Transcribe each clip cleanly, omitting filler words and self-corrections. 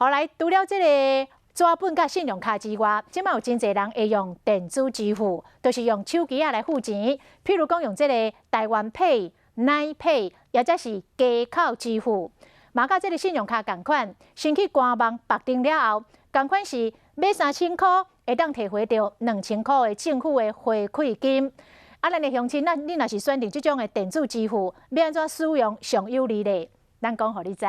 后来除了这个纸本甲信用卡之外，即卖有真侪人会用电子支付，就是用手机来付钱。譬如讲用这个台湾 Pay、Line Pay， 或者是街口支付。嘛，甲这个信用卡同款，先去官网绑定了后，同款是买3000块，会当摕回到2000块的政府的回馈金。啊，咱的乡亲，你若是选择这种的电子支付，要安怎使用上有利呢？咱讲互你知。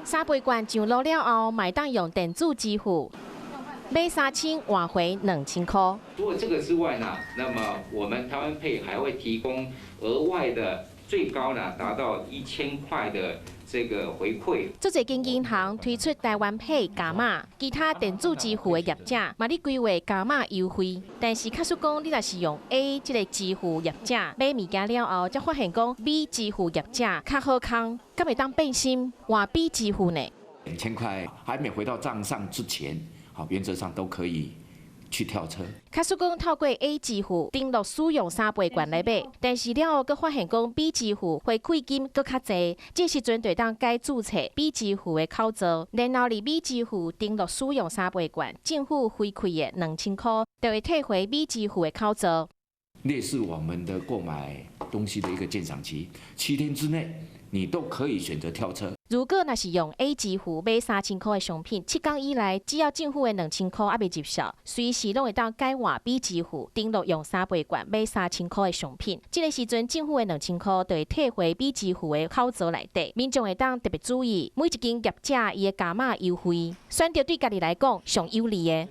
三倍券上路了后，买当用电子支付，买3000换回2000块。除了这个之外呢，那么我们台湾 Pay 还会提供额外的，最高呢达到1000块的这个回馈。足侪间银行推出台湾 Pay 加码，其他电子支付的业者嘛咧规划加码优惠。但是，假使讲你若是用 A 这个支付业者买物件了后，才发现讲 B 支付业者较好康，敢会当变心换 B 支付呢？2000块还没回到账上之前，好，原则上都可以去跳车。假使讲透过 A 支付登录使用3倍券来买，但是了后佫发现讲 B 支付回馈金佫较济，这时阵就当改注册 B 支付的口座，然后伫 B 支付登录使用3倍券，政府回馈的2000块，就会退回 B 支付的口座。类似我们的购买东西的一个鉴赏期，7天之内你都可以选择跳车。如果若是用 A 支付买3000块的商品，7天以内只要政府的2000块还未接受，随时拢会当改换 B 支付登录用3倍券买3000块的商品。这个时阵政府的2000块就会退回 B 支付的口座内底。民众会当特别注意每一间业者伊的加码优惠，选择对家己来讲上有利的。